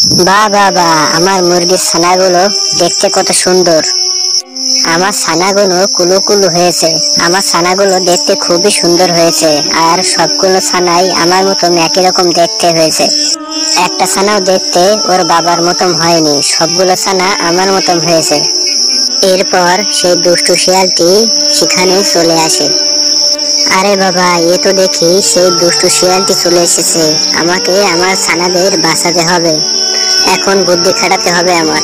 বাহ বাহ বাহ, আমার মুরগির ছানাগুলো দেখতে কত সুন্দর। আমার ছানাগুলো কুলু কুলু হয়েছে। আমার ছানাগুলো দেখতে খুবই সুন্দর হয়েছে। আর সবগুলো ছানাই আমার মতন একই রকম দেখতে হয়েছে। একটা ছানাও দেখতে ওর বাবার মতন হয়নি, সবগুলো ছানা আমার মতন হয়েছে। এরপর সেই দুষ্টু শিয়ালটি সেখানে চলে আসে। আরে বাবা, এ তো দেখি সেই দুষ্টু শিয়ালটি চলে এসেছে। আমাকে আমার ছানাদের বাঁচাতে হবে। এখন বুদ্ধি খাটাতে হবে আমার।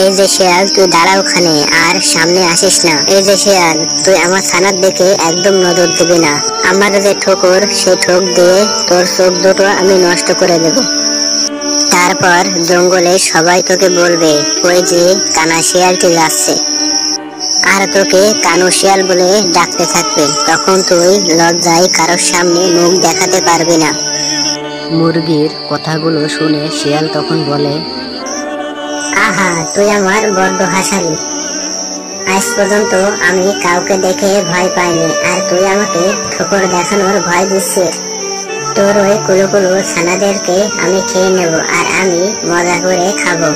এই যে শিয়াল, তুই দাঁড়া ওখানে, আর সামনে আসিস না। এই যে শিয়াল, তুই আমার ছানার দিকে একদম নজর দিবি না। আমার যে ঠোকর, সেই ঠোক দিয়ে তোর চোখ দুটো আমি নষ্ট করে দেব। তারপর জঙ্গলে সবাই তোকে বলবে ওই যে কানা শিয়ালটি যাচ্ছে, আর তোকে কানু শিয়াল বলে ডাকতে থাকবে। তখন তুই লজ্জায় কারোর সামনে মুখ দেখাতে পারবি না। মুরগির কথাগুলো শুনে শিয়াল তখন বলে, আহা, তুই আমার বড্ড হাসালি। আজ পর্যন্ত আমি কাউকে দেখে ভয় পাইনি, আর তুই আমাকে ঠোকর দেখানোর ভয় দিচ্ছিস। তোর ওই কুলো কুলো ছানাদেরকে আমি খেয়ে নেব, আর আমি মজা করে খাবো।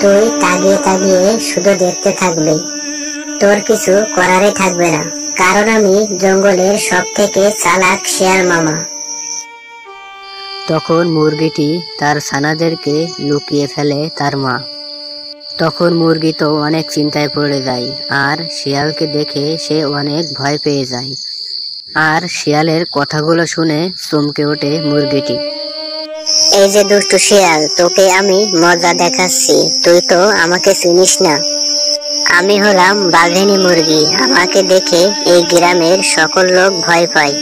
তুই তাকিয়ে তাকিয়ে শুধু দেখতে থাকবি, তোর কিছু করারই থাকবে না, কারণ আমি জঙ্গলের সব থেকে চালাক শিয়াল মামা। তখন মুরগিটি তার ছানাদেরকে লুকিয়ে ফেলে তার মা। তখন মুরগি তো অনেক চিন্তায় পড়ে যায়, আর শিয়ালকে দেখে সে অনেক ভয় পেয়ে যায়। আর শিয়ালের কথাগুলো শুনে চমকে ওঠে মুরগিটি। এই যে দুষ্টু শিয়াল, তোকে আমি মজা দেখাচ্ছি। তুই তো আমাকে চিনিস না। আমি হলাম বাঘিনী মুরগি। আমাকে দেখে এই গ্রামের সকল লোক ভয় পায়,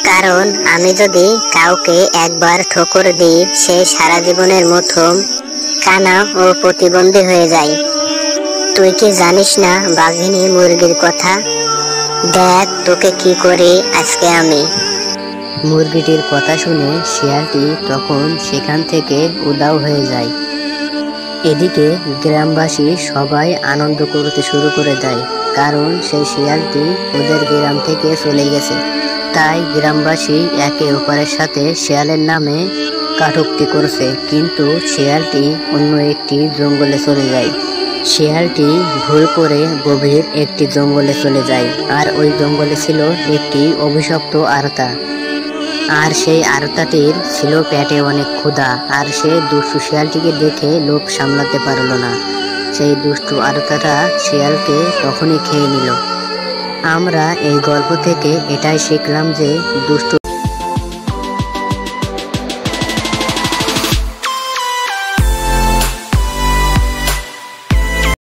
কারণ আমি যদি কাউকে একবার ঠোকর দিই, সে সারা জীবনের মতো কানা ও প্রতিবন্ধী হয়ে যায়। তুই কি জানিস না বাঘিনী মুরগির কথা? দেখ তোকে কি করি আজকে আমি। মুরগিটির কথা শুনে শিয়ালটি তখন সেখান থেকে উধাও হয়ে যায়। এদিকে গ্রামবাসী সবাই আনন্দ করতে শুরু করে দেয়, কারণ সেই শিয়ালটি ওদের গ্রাম থেকে চলে গেছে। তাই গ্রামবাসী একে অপরের সাথে শিয়ালের নামে কাটুক্তি করছে। কিন্তু শিয়ালটি অন্য একটি জঙ্গলে চলে যায়। শিয়ালটি ভুল করে গভীর একটি জঙ্গলে চলে যায়, আর ওই জঙ্গলে ছিল একটি অভিশপ্ত আরতা। আর সেই আরতাটির ছিল পেটে অনেক ক্ষুধা, আর সে দুষ্টু শিয়ালটিকে দেখে লোভ সামলাতে পারল না। সেই দুষ্টু আরতাটা শিয়ালকে তখনই খেয়ে নিল। আমরা এই গল্প থেকে এটাই শিখলাম যে দুষ্টু